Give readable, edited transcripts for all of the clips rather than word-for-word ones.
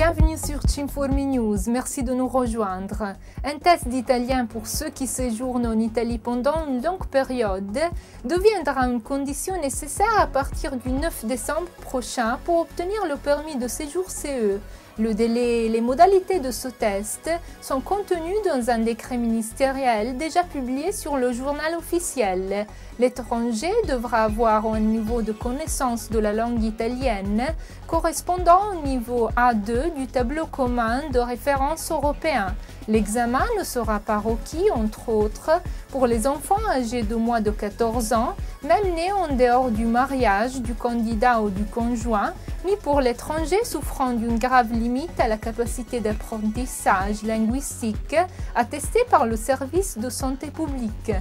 Bienvenue sur Cinformi News, merci de nous rejoindre. Un test d'italien pour ceux qui séjournent en Italie pendant une longue période deviendra une condition nécessaire à partir du 9 décembre prochain pour obtenir le permis de séjour CE. Le délai et les modalités de ce test sont contenus dans un décret ministériel déjà publié sur le journal officiel. L'étranger devra avoir un niveau de connaissance de la langue italienne correspondant au niveau A2 du tableau commun de référence européen. L'examen ne sera pas requis, entre autres, pour les enfants âgés de moins de 14 ans, même nés en dehors du mariage du candidat ou du conjoint, ni pour l'étranger souffrant d'une grave limite à la capacité d'apprentissage linguistique attestée par le service de santé publique.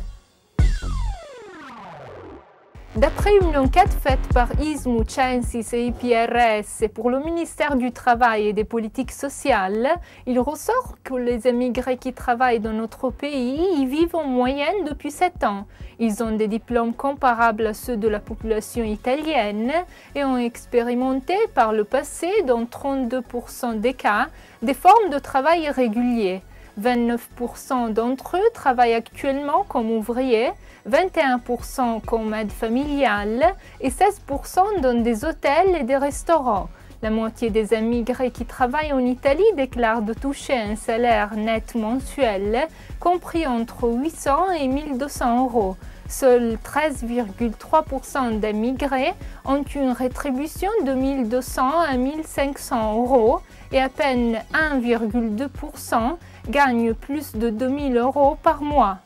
D'après une enquête faite par ISMU, Censis et IPRS pour le ministère du Travail et des Politiques sociales, il ressort que les émigrés qui travaillent dans notre pays y vivent en moyenne depuis 7 ans. Ils ont des diplômes comparables à ceux de la population italienne et ont expérimenté par le passé, dans 32% des cas, des formes de travail réguliers. 29% d'entre eux travaillent actuellement comme ouvriers, 21% comme aide familiale et 16% dans des hôtels et des restaurants. La moitié des émigrés qui travaillent en Italie déclarent de toucher un salaire net mensuel compris entre 800 et 1200 euros. Seuls 13,3% d'émigrés ont une rétribution de 1200 à 1500 euros et à peine 1,2% gagnent plus de 2000 euros par mois.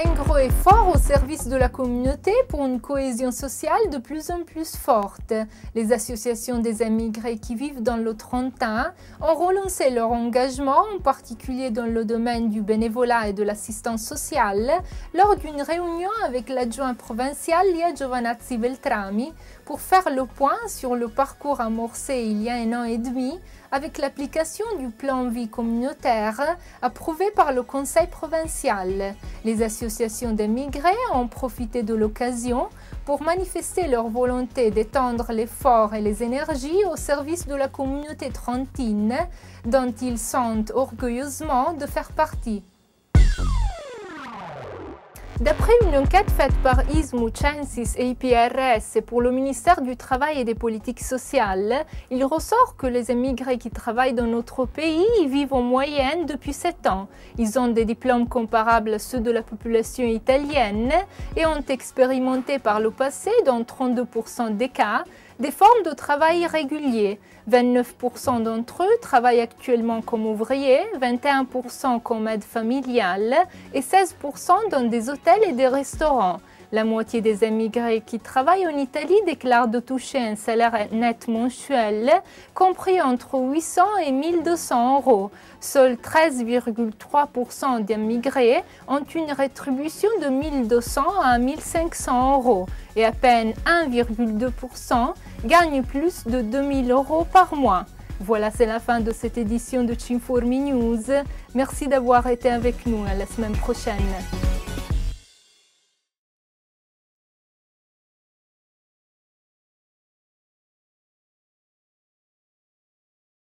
Un gros effort au service de la communauté pour une cohésion sociale de plus en plus forte. Les associations des émigrés qui vivent dans le Trentin ont relancé leur engagement, en particulier dans le domaine du bénévolat et de l'assistance sociale, lors d'une réunion avec l'adjoint provincial Lia Giovanazzi Beltrami pour faire le point sur le parcours amorcé il y a 1 an et demi avec l'application du plan vie communautaire approuvé par le Conseil provincial. Les associations d'émigrés ont profité de l'occasion pour manifester leur volonté d'étendre l'effort et les énergies au service de la communauté trentine, dont ils sentent orgueilleusement de faire partie. D'après une enquête faite par ISMU, Censis et IPRS pour le ministère du Travail et des Politiques sociales, il ressort que les émigrés qui travaillent dans notre pays y vivent en moyenne depuis 7 ans. Ils ont des diplômes comparables à ceux de la population italienne et ont expérimenté par le passé, dans 32% des cas, des formes de travail réguliers. 29% d'entre eux travaillent actuellement comme ouvriers, 21% comme aide familiale et 16% dans des hôtels et des restaurants. La moitié des émigrés qui travaillent en Italie déclarent de toucher un salaire net mensuel compris entre 800 et 1200 euros. Seuls 13,3% d'émigrés ont une rétribution de 1200 à 1500 euros et à peine 1,2% gagnent plus de 2000 euros par mois. Voilà, c'est la fin de cette édition de Cinformi News. Merci d'avoir été avec nous. À la semaine prochaine.